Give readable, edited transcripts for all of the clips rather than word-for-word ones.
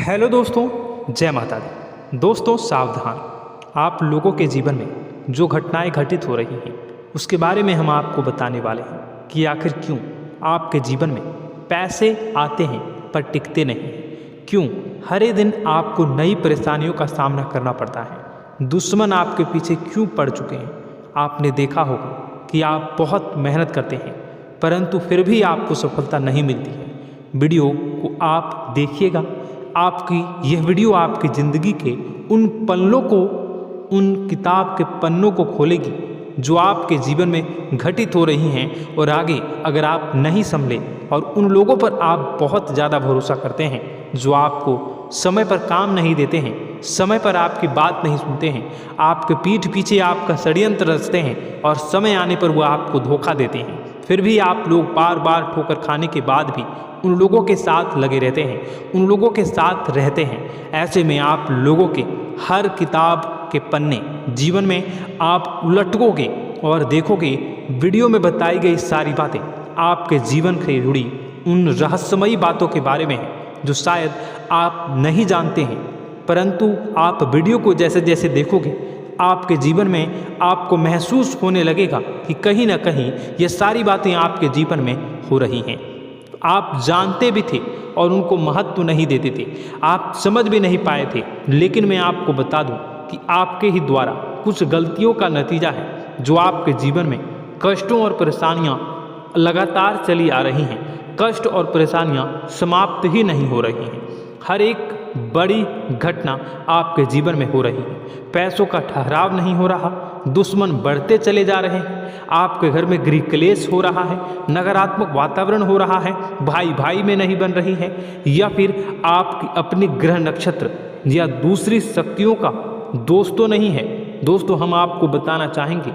Hello दोस्तों, जय माता दी। दोस्तों सावधान, आप लोगों के जीवन में जो घटनाएं घटित हो रही हैं उसके बारे में हम आपको बताने वाले हैं कि आखिर क्यों आपके जीवन में पैसे आते हैं पर टिकते नहीं। क्यों हर एक दिन आपको नई परेशानियों का सामना करना पड़ता है। दुश्मन आपके पीछे क्यों पड़ चुके हैं। आपने देखा होगा कि आप बहुत मेहनत करते हैं परंतु फिर भी आपको सफलता नहीं मिलती है। वीडियो को आप देखिएगा। आपकी यह वीडियो आपकी ज़िंदगी के उन पन्नों को, उन किताब के पन्नों को खोलेगी जो आपके जीवन में घटित हो रही हैं। और आगे अगर आप नहीं संभले और उन लोगों पर आप बहुत ज़्यादा भरोसा करते हैं जो आपको समय पर काम नहीं देते हैं, समय पर आपकी बात नहीं सुनते हैं, आपके पीठ पीछे आपका षड्यंत्र रचते हैं और समय आने पर वो आपको धोखा देते हैं, फिर भी आप लोग बार बार ठोकर खाने के बाद भी उन लोगों के साथ लगे रहते हैं, उन लोगों के साथ रहते हैं। ऐसे में आप लोगों के हर किताब के पन्ने जीवन में आप उलटोगे और देखोगे वीडियो में बताई गई सारी बातें आपके जीवन से जुड़ी उन रहस्यमयी बातों के बारे में हैं जो शायद आप नहीं जानते हैं। परंतु आप वीडियो को जैसे जैसे देखोगे आपके जीवन में आपको महसूस होने लगेगा कि कहीं ना कहीं ये सारी बातें आपके जीवन में हो रही हैं। आप जानते भी थे और उनको महत्व नहीं देते थे, आप समझ भी नहीं पाए थे। लेकिन मैं आपको बता दूं कि आपके ही द्वारा कुछ गलतियों का नतीजा है जो आपके जीवन में कष्टों और परेशानियां लगातार चली आ रही हैं। कष्ट और परेशानियां समाप्त ही नहीं हो रही हैं। हर एक बड़ी घटना आपके जीवन में हो रही है। पैसों का ठहराव नहीं हो रहा, दुश्मन बढ़ते चले जा रहे हैं, आपके घर में गृह क्लेश हो रहा है, नकारात्मक वातावरण हो रहा है, भाई भाई में नहीं बन रही है, या फिर आपकी अपनी ग्रह नक्षत्र या दूसरी शक्तियों का दोष तो नहीं है। दोस्तों हम आपको बताना चाहेंगे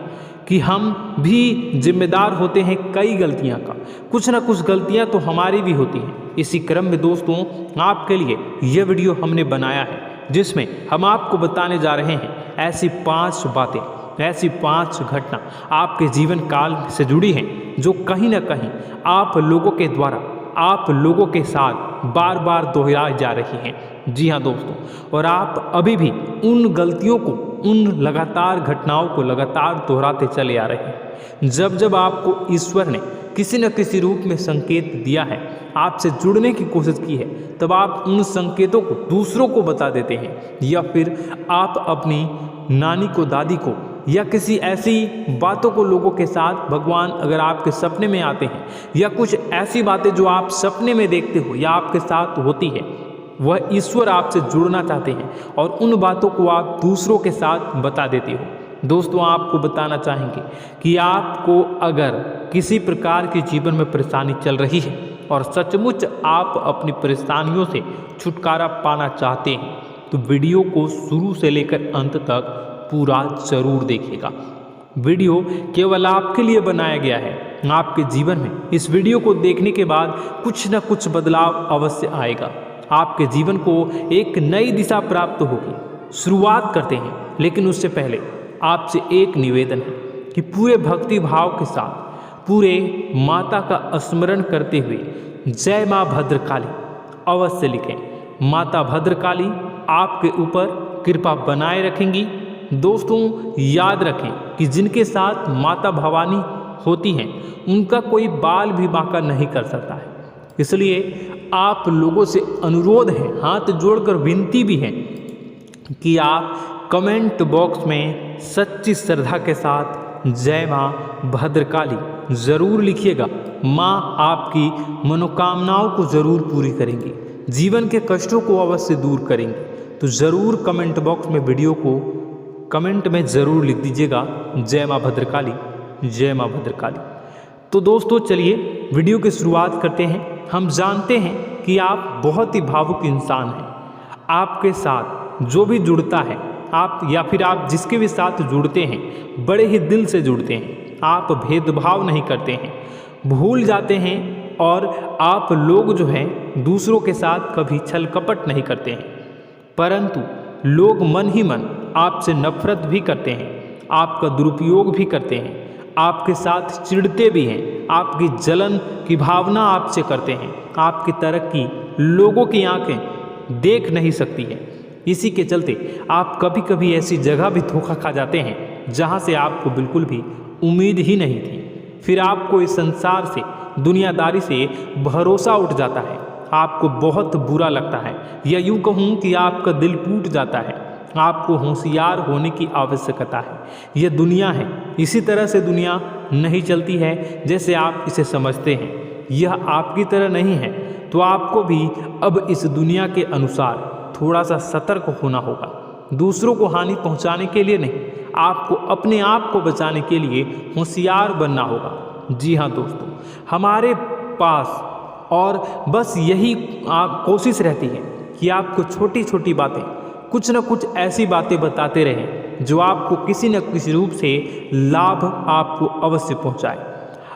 कि हम भी जिम्मेदार होते हैं कई गलतियां का, कुछ ना कुछ गलतियां तो हमारी भी होती हैं। इसी क्रम में दोस्तों आपके लिए यह वीडियो हमने बनाया है जिसमें हम आपको बताने जा रहे हैं ऐसी 5 बातें, ऐसी 5 घटना आपके जीवन काल से जुड़ी हैं जो कहीं ना कहीं आप लोगों के द्वारा आप लोगों के साथ बार बार दोहराई जा रही हैं। जी हाँ दोस्तों, और आप अभी भी उन गलतियों को, उन लगातार घटनाओं को लगातार दोहराते चले आ रहे हैं। जब जब आपको ईश्वर ने किसी न किसी रूप में संकेत दिया है, आपसे जुड़ने की कोशिश की है, तब आप उन संकेतों को दूसरों को बता देते हैं, या फिर आप अपनी नानी को, दादी को, या किसी ऐसी बातों को लोगों के साथ, भगवान अगर आपके सपने में आते हैं या कुछ ऐसी बातें जो आप सपने में देखते हो या आपके साथ होती है, वह ईश्वर आपसे जुड़ना चाहते हैं और उन बातों को आप दूसरों के साथ बता देते हो। दोस्तों आपको बताना चाहेंगे कि आपको अगर किसी प्रकार के जीवन में परेशानी चल रही है और सचमुच आप अपनी परेशानियों से छुटकारा पाना चाहते हैं तो वीडियो को शुरू से लेकर अंत तक पूरा जरूर देखिएगा। वीडियो केवल आपके लिए बनाया गया है। आपके जीवन में इस वीडियो को देखने के बाद कुछ न कुछ बदलाव अवश्य आएगा। आपके जीवन को एक नई दिशा प्राप्त होगी। शुरुआत करते हैं, लेकिन उससे पहले आपसे एक निवेदन है कि पूरे भक्ति भाव के साथ, पूरे माता का स्मरण करते हुए जय माँ भद्रकाली अवश्य लिखें। माता भद्रकाली आपके ऊपर कृपा बनाए रखेंगी। दोस्तों याद रखें कि जिनके साथ माता भवानी होती हैं उनका कोई बाल भी बांका नहीं कर सकता है। इसलिए आप लोगों से अनुरोध है, हाथ जोड़कर विनती भी है कि आप कमेंट बॉक्स में सच्ची श्रद्धा के साथ जय माँ भद्रकाली ज़रूर लिखिएगा। माँ आपकी मनोकामनाओं को ज़रूर पूरी करेंगी, जीवन के कष्टों को अवश्य दूर करेंगी। तो ज़रूर कमेंट बॉक्स में वीडियो को कमेंट में ज़रूर लिख दीजिएगा जय माँ भद्रकाली, जय माँ भद्रकाली। तो दोस्तों चलिए वीडियो की शुरुआत करते हैं। हम जानते हैं कि आप बहुत ही भावुक इंसान हैं। आपके साथ जो भी जुड़ता है, आप या फिर आप जिसके भी साथ जुड़ते हैं बड़े ही दिल से जुड़ते हैं। आप भेदभाव नहीं करते हैं, भूल जाते हैं, और आप लोग जो हैं दूसरों के साथ कभी छल कपट नहीं करते हैं। परंतु लोग मन ही मन आपसे नफरत भी करते हैं, आपका दुरुपयोग भी करते हैं, आपके साथ चिढ़ते भी हैं, आपकी जलन की भावना आपसे करते हैं, आपकी तरक्की लोगों की आंखें देख नहीं सकती है। इसी के चलते आप कभी कभी ऐसी जगह भी धोखा खा जाते हैं जहाँ से आपको बिल्कुल भी उम्मीद ही नहीं थी। फिर आपको इस संसार से, दुनियादारी से भरोसा उठ जाता है, आपको बहुत बुरा लगता है, या यूँ कहूँ कि आपका दिल टूट जाता है। आपको होशियार होने की आवश्यकता है। यह दुनिया है, इसी तरह से दुनिया नहीं चलती है जैसे आप इसे समझते हैं। यह आपकी तरह नहीं है, तो आपको भी अब इस दुनिया के अनुसार थोड़ा सा सतर्क होना होगा। दूसरों को हानि पहुंचाने के लिए नहीं, आपको अपने आप को बचाने के लिए होशियार बनना होगा। जी हाँ दोस्तों, हमारे पास और बस यही कोशिश रहती है कि आपको छोटी छोटी बातें, कुछ न कुछ ऐसी बातें बताते रहें जो आपको किसी न किसी रूप से लाभ आपको अवश्य पहुंचाए,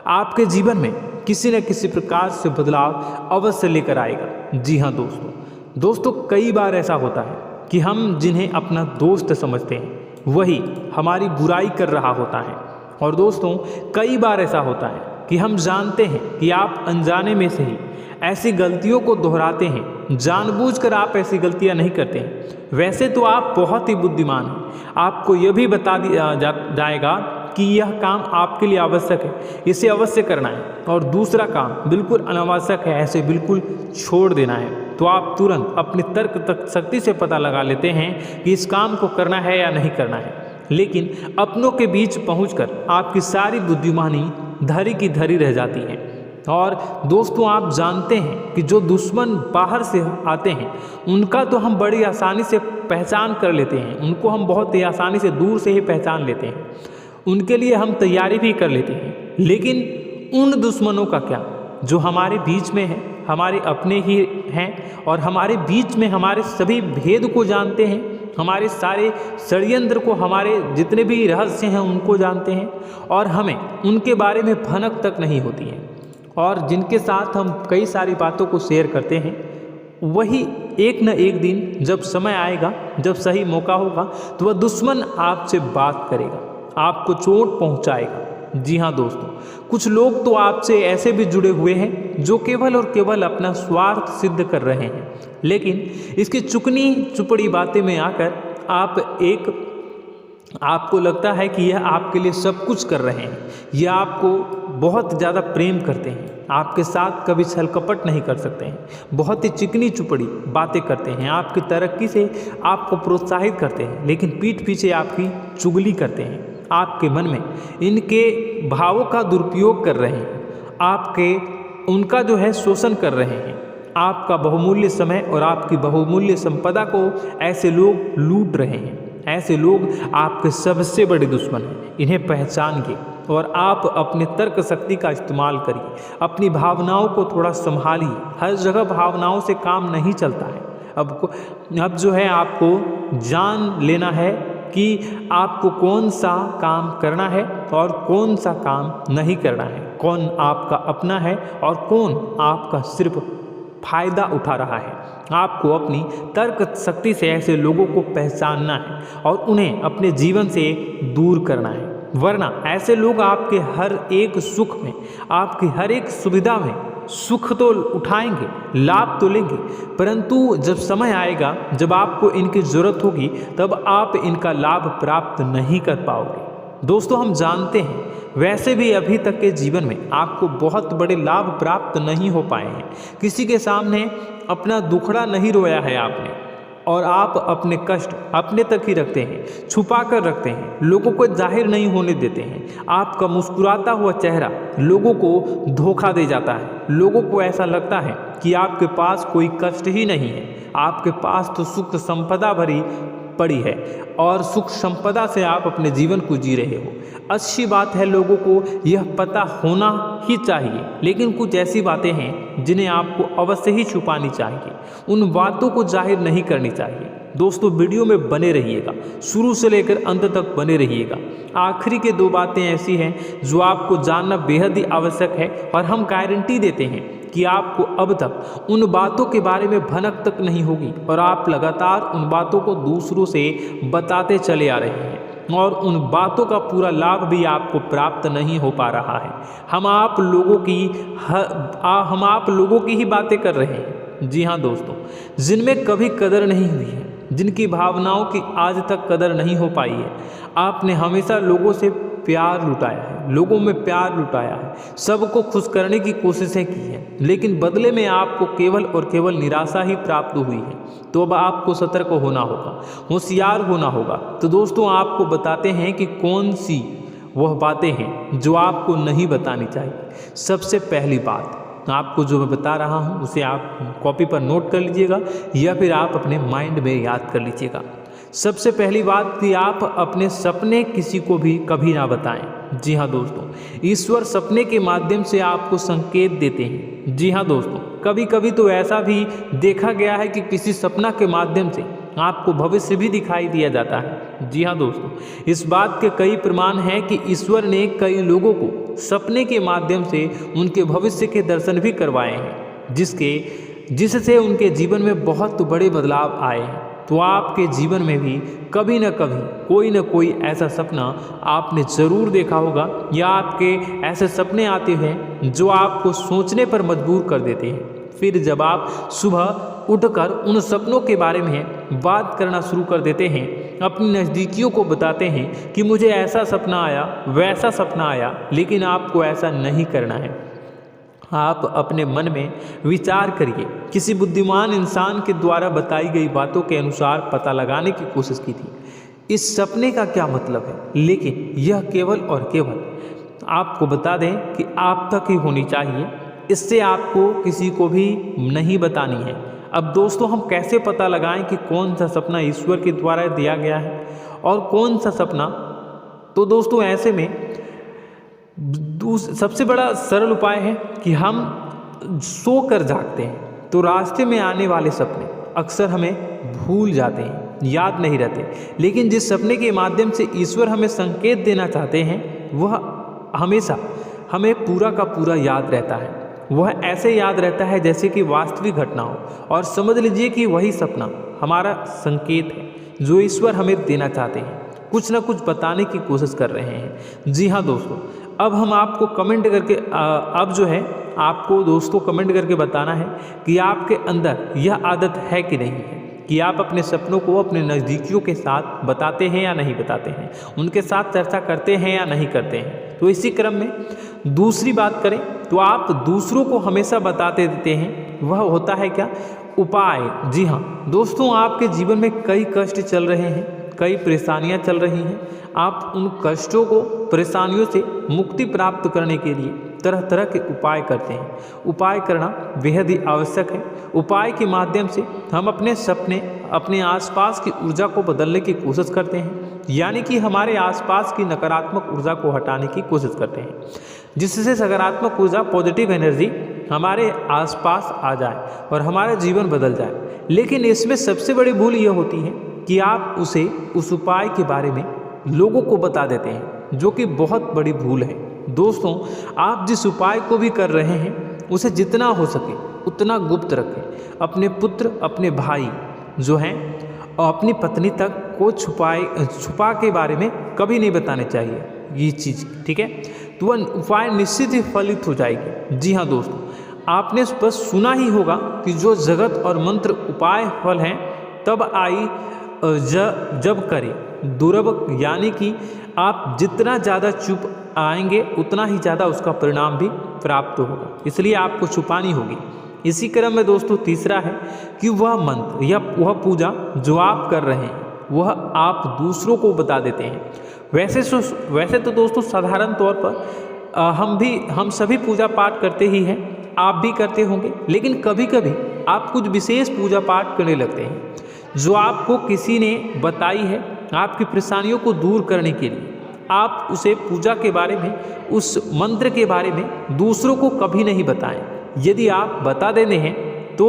आपके जीवन में किसी न किसी प्रकार से बदलाव अवश्य लेकर आएगा। जी हाँ दोस्तों, कई बार ऐसा होता है कि हम जिन्हें अपना दोस्त समझते हैं वही हमारी बुराई कर रहा होता है। और दोस्तों, कई बार ऐसा होता है कि हम जानते हैं कि आप अनजाने में से ही ऐसी गलतियों को दोहराते हैं, जानबूझकर आप ऐसी गलतियां नहीं करते हैं। वैसे तो आप बहुत ही बुद्धिमान हैं, आपको यह भी बता दिया जाएगा कि यह काम आपके लिए आवश्यक है, इसे अवश्य करना है, और दूसरा काम बिल्कुल अनावश्यक है, ऐसे बिल्कुल छोड़ देना है। तो आप तुरंत अपनी तर्क शक्ति से पता लगा लेते हैं कि इस काम को करना है या नहीं करना है। लेकिन अपनों के बीच पहुंचकर आपकी सारी बुद्धिमानी धरी की धरी रह जाती है। और दोस्तों, आप जानते हैं कि जो दुश्मन बाहर से आते हैं उनका तो हम बड़ी आसानी से पहचान कर लेते हैं, उनको हम बहुत ही आसानी से दूर से ही पहचान लेते हैं, उनके लिए हम तैयारी भी कर लेते हैं। लेकिन उन दुश्मनों का क्या जो हमारे बीच में है, हमारे अपने ही हैं और हमारे बीच में हमारे सभी भेद को जानते हैं, हमारे सारे षड्यंत्र को, हमारे जितने भी रहस्य हैं उनको जानते हैं, और हमें उनके बारे में भनक तक नहीं होती है, और जिनके साथ हम कई सारी बातों को शेयर करते हैं, वही एक न एक दिन जब समय आएगा, जब सही मौका होगा, तो वह दुश्मन आपसे बात करेगा, आपको चोट पहुंचाएगा। जी हाँ दोस्तों, कुछ लोग तो आपसे ऐसे भी जुड़े हुए हैं जो केवल और केवल अपना स्वार्थ सिद्ध कर रहे हैं, लेकिन इसकी चुकनी चुपड़ी बातें में आकर आपको लगता है कि यह आपके लिए सब कुछ कर रहे हैं, यह आपको बहुत ज़्यादा प्रेम करते हैं, आपके साथ कभी छल कपट नहीं कर सकते हैं, बहुत ही चिकनी चुपड़ी बातें करते हैं, आपकी तरक्की से आपको प्रोत्साहित करते हैं, लेकिन पीठ पीछे आपकी चुगली करते हैं, आपके मन में इनके भावों का दुरुपयोग कर रहे हैं, उनका जो है शोषण कर रहे हैं। आपका बहुमूल्य समय और आपकी बहुमूल्य संपदा को ऐसे लोग लूट रहे हैं। ऐसे लोग आपके सबसे बड़े दुश्मन हैं, इन्हें पहचानिए और आप अपने तर्क शक्ति का इस्तेमाल करिए, अपनी भावनाओं को थोड़ा संभालिए। हर जगह भावनाओं से काम नहीं चलता है। अब जो है आपको जान लेना है कि आपको कौन सा काम करना है और कौन सा काम नहीं करना है, कौन आपका अपना है और कौन आपका सिर्फ फायदा उठा रहा है। आपको अपनी तर्क शक्ति से ऐसे लोगों को पहचानना है और उन्हें अपने जीवन से दूर करना है, वरना ऐसे लोग आपके हर एक सुख में, आपकी हर एक सुविधा में सुख तो उठाएंगे, लाभ तो लेंगे, परंतु जब समय आएगा, जब आपको इनकी ज़रूरत होगी, तब आप इनका लाभ प्राप्त नहीं कर पाओगे। दोस्तों, हम जानते हैं वैसे भी अभी तक के जीवन में आपको बहुत बड़े लाभ प्राप्त नहीं हो पाए हैं। किसी के सामने अपना दुखड़ा नहीं रोया है आपने, और आप अपने कष्ट अपने तक ही रखते हैं, छुपा कर रखते हैं, लोगों को जाहिर नहीं होने देते हैं। आपका मुस्कुराता हुआ चेहरा लोगों को धोखा दे जाता है। लोगों को ऐसा लगता है कि आपके पास कोई कष्ट ही नहीं है, आपके पास तो सुख संपदा भरी पड़ी है और सुख संपदा से आप अपने जीवन को जी रहे हो। अच्छी बात है, लोगों को यह पता होना ही चाहिए, लेकिन कुछ ऐसी बातें हैं जिन्हें आपको अवश्य ही छुपानी चाहिए, उन बातों को जाहिर नहीं करनी चाहिए। दोस्तों, वीडियो में बने रहिएगा, शुरू से लेकर अंत तक बने रहिएगा। आखिरी के 2 बातें ऐसी हैं जो आपको जानना बेहद ही आवश्यक है, और हम गारंटी देते हैं कि आपको अब तक उन बातों के बारे में भनक तक नहीं होगी, और आप लगातार उन बातों को दूसरों से बताते चले आ रहे हैं, और उन बातों का पूरा लाभ भी आपको प्राप्त नहीं हो पा रहा है। हम आप लोगों की ही बातें कर रहे हैं, जी हाँ दोस्तों, जिनमें कभी कदर नहीं हुई है, जिनकी भावनाओं की आज तक कदर नहीं हो पाई है। आपने हमेशा लोगों से प्यार लुटाया है, लोगों में प्यार लुटाया है, सबको खुश करने की कोशिशें की हैं, लेकिन बदले में आपको केवल और केवल निराशा ही प्राप्त हुई है। तो अब आपको सतर्क होना होगा, होशियार होना होगा। तो दोस्तों आपको बताते हैं कि कौन सी वह बातें हैं जो आपको नहीं बतानी चाहिए। सबसे पहली बात आपको जो मैं बता रहा हूँ उसे आप कॉपी पर नोट कर लीजिएगा या फिर आप अपने माइंड में याद कर लीजिएगा। सबसे पहली बात कि आप अपने सपने किसी को भी कभी ना बताएं। जी हाँ दोस्तों, ईश्वर सपने के माध्यम से आपको संकेत देते हैं। जी हाँ दोस्तों, कभी कभी तो ऐसा भी देखा गया है कि किसी सपना के माध्यम से आपको भविष्य भी दिखाई दिया जाता है। जी हाँ दोस्तों, इस बात के कई प्रमाण हैं कि ईश्वर ने कई लोगों को सपने के माध्यम से उनके भविष्य के दर्शन भी करवाए हैं, जिससे उनके जीवन में बहुत बड़े बदलाव आए हैं। तो आपके जीवन में भी कभी न कभी कोई न कोई ऐसा सपना आपने ज़रूर देखा होगा या आपके ऐसे सपने आते हैं जो आपको सोचने पर मजबूर कर देते हैं। फिर जब आप सुबह उठकर उन सपनों के बारे में बात करना शुरू कर देते हैं, अपनी नज़दीकियों को बताते हैं कि मुझे ऐसा सपना आया, वैसा सपना आया, लेकिन आपको ऐसा नहीं करना है। आप अपने मन में विचार करिए। किसी बुद्धिमान इंसान के द्वारा बताई गई बातों के अनुसार पता लगाने की कोशिश की थी इस सपने का क्या मतलब है, लेकिन यह केवल और केवल आपको बता दें कि आप तक ही होनी चाहिए। इससे आपको किसी को भी नहीं बतानी है। अब दोस्तों हम कैसे पता लगाएं कि कौन सा सपना ईश्वर के द्वारा दिया गया है और कौन सा सपना? तो दोस्तों ऐसे में सबसे बड़ा सरल उपाय है कि हम सोकर जागते हैं तो रास्ते में आने वाले सपने अक्सर हमें भूल जाते हैं, याद नहीं रहते। लेकिन जिस सपने के माध्यम से ईश्वर हमें संकेत देना चाहते हैं वह हमेशा हमें पूरा का पूरा याद रहता है। वह ऐसे याद रहता है जैसे कि वास्तविक घटना हो, और समझ लीजिए कि वही सपना हमारा संकेत है जो ईश्वर हमें देना चाहते हैं, कुछ ना कुछ बताने की कोशिश कर रहे हैं। जी हाँ दोस्तों, अब हम आपको कमेंट करके अब जो है आपको दोस्तों कमेंट करके बताना है कि आपके अंदर यह आदत है कि नहीं है कि आप अपने सपनों को अपने नज़दीकियों के साथ बताते हैं या नहीं बताते हैं, उनके साथ चर्चा करते हैं या नहीं करते हैं। तो इसी क्रम में दूसरी बात करें तो आप दूसरों को हमेशा बताते देते हैं, वह होता है क्या? उपाय। जी हाँ दोस्तों, आपके जीवन में कई कष्ट चल रहे हैं, कई परेशानियां चल रही हैं। आप उन कष्टों को, परेशानियों से मुक्ति प्राप्त करने के लिए तरह तरह के उपाय करते हैं। उपाय करना बेहद ही आवश्यक है। उपाय के माध्यम से हम अपने सपने, अपने आसपास की ऊर्जा को बदलने की कोशिश करते हैं, यानी कि हमारे आसपास की नकारात्मक ऊर्जा को हटाने की कोशिश करते हैं, जिससे सकारात्मक ऊर्जा, पॉजिटिव एनर्जी हमारे आसपास आ जाए और हमारा जीवन बदल जाए। लेकिन इसमें सबसे बड़ी भूल यह होती है कि आप उस उपाय के बारे में लोगों को बता देते हैं, जो कि बहुत बड़ी भूल है। दोस्तों आप जिस उपाय को भी कर रहे हैं उसे जितना हो सके उतना गुप्त रखें। अपने पुत्र, अपने भाई जो हैं और अपनी पत्नी तक को छुपा के बारे में कभी नहीं बताने चाहिए ये चीज़, ठीक है? तो वह उपाय निश्चित ही फलित हो जाएगी। जी हाँ दोस्तों, आपने बस सुना ही होगा कि जो जगत और मंत्र उपाय फल हैं तब आई जब करें दुर्लभ, यानी कि आप जितना ज़्यादा चुप आएंगे उतना ही ज़्यादा उसका परिणाम भी प्राप्त होगा, इसलिए आपको छुपानी होगी। इसी क्रम में दोस्तों तीसरा है कि वह मंत्र या वह पूजा जो आप कर रहे हैं वह आप दूसरों को बता देते हैं। वैसे तो दोस्तों साधारण तौर पर हम सभी पूजा पाठ करते ही हैं, आप भी करते होंगे, लेकिन कभी कभी आप कुछ विशेष पूजा पाठ करने लगते हैं जो आपको किसी ने बताई है आपकी परेशानियों को दूर करने के लिए। आप उसे पूजा के बारे में, उस मंत्र के बारे में दूसरों को कभी नहीं बताएं। यदि आप बता देते हैं तो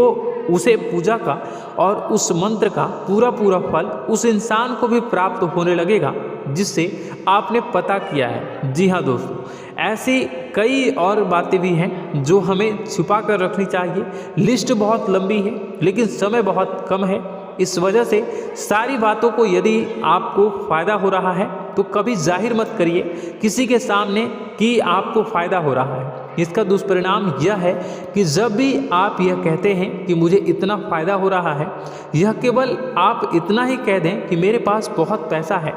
उसे पूजा का और उस मंत्र का पूरा फल उस इंसान को भी प्राप्त होने लगेगा जिससे आपने पता किया है। जी हाँ दोस्तों, ऐसी कई और बातें भी हैं जो हमें छुपा कर रखनी चाहिए। लिस्ट बहुत लंबी है लेकिन समय बहुत कम है, इस वजह से सारी बातों को यदि आपको फ़ायदा हो रहा है तो कभी जाहिर मत करिए किसी के सामने कि आपको फ़ायदा हो रहा है। इसका दुष्परिणाम यह है कि जब भी आप यह कहते हैं कि मुझे इतना फ़ायदा हो रहा है, यह केवल आप इतना ही कह दें कि मेरे पास बहुत पैसा है,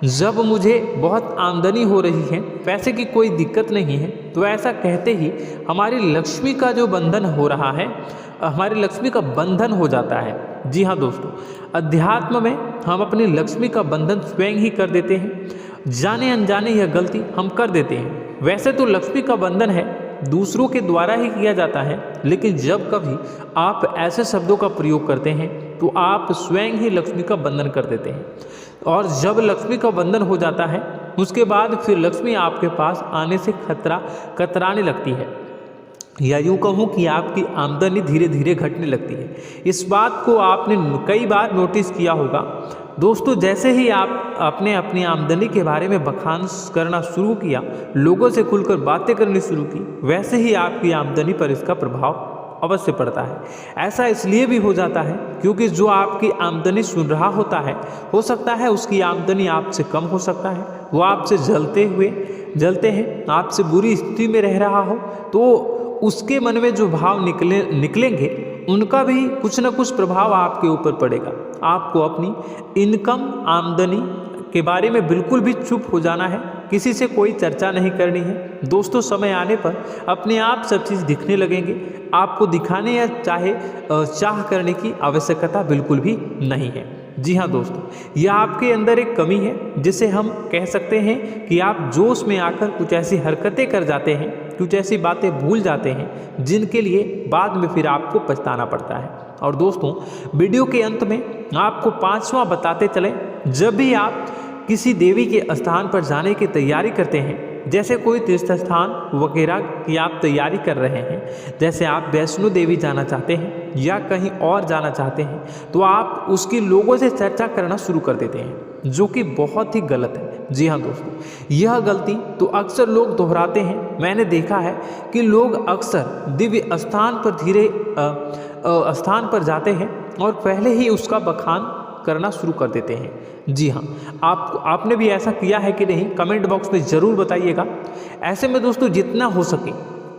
जब मुझे बहुत आमदनी हो रही है, पैसे की कोई दिक्कत नहीं है, तो ऐसा कहते ही हमारी लक्ष्मी का जो बंधन हो रहा है, हमारी लक्ष्मी का बंधन हो जाता है। जी हाँ दोस्तों, अध्यात्म में हम अपनी लक्ष्मी का बंधन स्वयं ही कर देते हैं। जाने अनजाने यह गलती हम कर देते हैं। वैसे तो लक्ष्मी का बंधन है दूसरों के द्वारा ही किया जाता है, लेकिन जब कभी आप ऐसे शब्दों का प्रयोग करते हैं तो आप स्वयं ही लक्ष्मी का बंधन कर देते हैं। और जब लक्ष्मी का बंधन हो जाता है उसके बाद फिर लक्ष्मी आपके पास आने से कतराने लगती है, या यूँ कहूँ कि आपकी आमदनी धीरे धीरे घटने लगती है। इस बात को आपने कई बार नोटिस किया होगा दोस्तों। जैसे ही आप अपनी आमदनी के बारे में बखान करना शुरू किया, लोगों से खुलकर बातें करनी शुरू की, वैसे ही आपकी आमदनी पर इसका प्रभाव अवश्य पड़ता है। ऐसा इसलिए भी हो जाता है क्योंकि जो आपकी आमदनी सुन रहा होता है, हो सकता है उसकी आमदनी आपसे कम हो सकता है, वो आपसे जलते हैं, आपसे बुरी स्थिति में रह रहा हो, तो उसके मन में जो भाव निकलेंगे उनका भी कुछ न कुछ प्रभाव आपके ऊपर पड़ेगा। आपको अपनी इनकम आमदनी के बारे में बिल्कुल भी चुप हो जाना है, किसी से कोई चर्चा नहीं करनी है। दोस्तों, समय आने पर अपने आप सब चीज़ दिखने लगेंगे। आपको दिखाने या चाह करने की आवश्यकता बिल्कुल भी नहीं है। जी हाँ दोस्तों, यह आपके अंदर एक कमी है जिसे हम कह सकते हैं कि आप जोश में आकर कुछ ऐसी हरकतें कर जाते हैं, कुछ ऐसी बातें भूल जाते हैं जिनके लिए बाद में फिर आपको पछताना पड़ता है। और दोस्तों, वीडियो के अंत में आपको 5वां बताते चलें, जब भी आप किसी देवी के स्थान पर जाने की तैयारी करते हैं, जैसे कोई तीर्थ स्थान वगैरह की आप तैयारी कर रहे हैं, जैसे आप वैष्णो देवी जाना चाहते हैं या कहीं और जाना चाहते हैं, तो आप उसकी लोगों से चर्चा करना शुरू कर देते हैं, जो कि बहुत ही गलत है। जी हाँ दोस्तों, यह गलती तो अक्सर लोग दोहराते हैं। मैंने देखा है कि लोग अक्सर दिव्य स्थान पर जाते हैं और पहले ही उसका बखान करना शुरू कर देते हैं। जी हाँ, आपने भी ऐसा किया है कि नहीं, कमेंट बॉक्स में ज़रूर बताइएगा। ऐसे में दोस्तों, जितना हो सके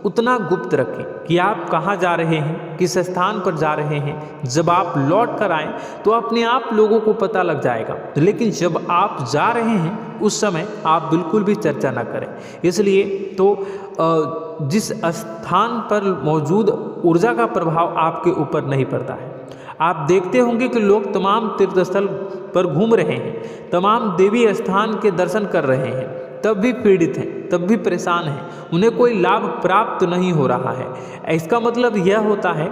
उतना गुप्त रखें कि आप कहाँ जा रहे हैं, किस स्थान पर जा रहे हैं। जब आप लौट कर आएँ तो अपने आप लोगों को पता लग जाएगा, लेकिन जब आप जा रहे हैं उस समय आप बिल्कुल भी चर्चा ना करें। इसलिए तो जिस स्थान पर मौजूद ऊर्जा का प्रभाव आपके ऊपर नहीं पड़ता है। आप देखते होंगे कि लोग तमाम तीर्थ स्थल पर घूम रहे हैं, तमाम देवी स्थान के दर्शन कर रहे हैं, तब भी पीड़ित हैं, तब भी परेशान हैं, उन्हें कोई लाभ प्राप्त नहीं हो रहा है। इसका मतलब यह होता है,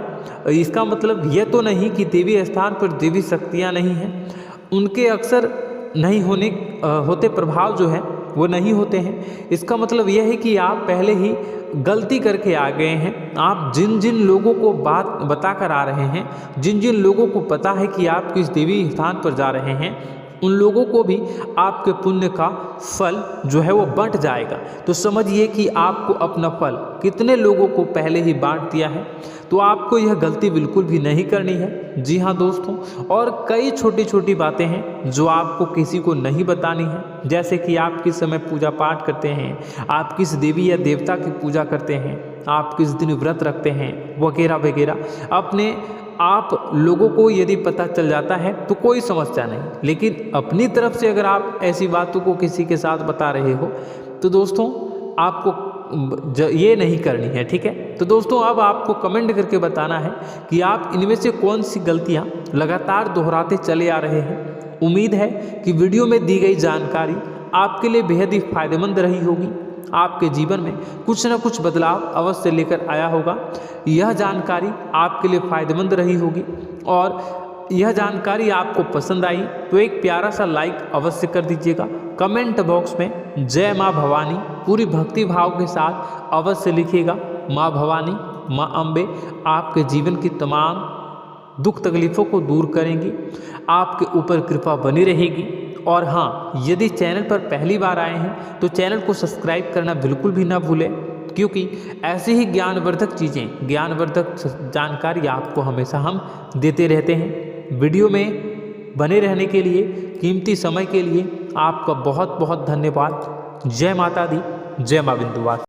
इसका मतलब यह तो नहीं कि देवी स्थान पर देवी शक्तियाँ नहीं हैं, उनके अक्सर नहीं होते प्रभाव जो है वो नहीं होते हैं। इसका मतलब यह है कि आप पहले ही गलती करके आ गए हैं। आप जिन जिन लोगों को बात बता कर आ रहे हैं, जिन जिन लोगों को पता है कि आप किस देवी स्थान पर जा रहे हैं, उन लोगों को भी आपके पुण्य का फल जो है वो बंट जाएगा। तो समझिए कि आपको अपना फल कितने लोगों को पहले ही बांट दिया है। तो आपको यह गलती बिल्कुल भी नहीं करनी है। जी हाँ दोस्तों, और कई छोटी छोटी बातें हैं जो आपको किसी को नहीं बतानी है, जैसे कि आप किस समय पूजा पाठ करते हैं, आप किस देवी या देवता की पूजा करते हैं, आप किस दिन व्रत रखते हैं, वगैरह वगैरह। अपने आप लोगों को यदि पता चल जाता है तो कोई समस्या नहीं, लेकिन अपनी तरफ से अगर आप ऐसी बातों को किसी के साथ बता रहे हो तो दोस्तों आपको ये नहीं करनी है, ठीक है। तो दोस्तों, अब आपको कमेंट करके बताना है कि आप इनमें से कौन सी गलतियां लगातार दोहराते चले आ रहे हैं। उम्मीद है कि वीडियो में दी गई जानकारी आपके लिए बेहद ही फायदेमंद रही होगी, आपके जीवन में कुछ न कुछ बदलाव अवश्य लेकर आया होगा। यह जानकारी आपके लिए फ़ायदेमंद रही होगी और यह जानकारी आपको पसंद आई तो एक प्यारा सा लाइक अवश्य कर दीजिएगा। कमेंट बॉक्स में जय माँ भवानी पूरी भक्ति भाव के साथ अवश्य लिखिएगा। माँ भवानी, माँ अम्बे आपके जीवन की तमाम दुख तकलीफ़ों को दूर करेंगी, आपके ऊपर कृपा बनी रहेगी। और हाँ, यदि चैनल पर पहली बार आए हैं तो चैनल को सब्सक्राइब करना बिल्कुल भी ना भूलें, क्योंकि ऐसी ही ज्ञानवर्धक चीज़ें, ज्ञानवर्धक जानकारी आपको हमेशा हम देते रहते हैं। वीडियो में बने रहने के लिए, कीमती समय के लिए आपका बहुत बहुत धन्यवाद। जय माता दी, जय माँ विंध्यवासिनी।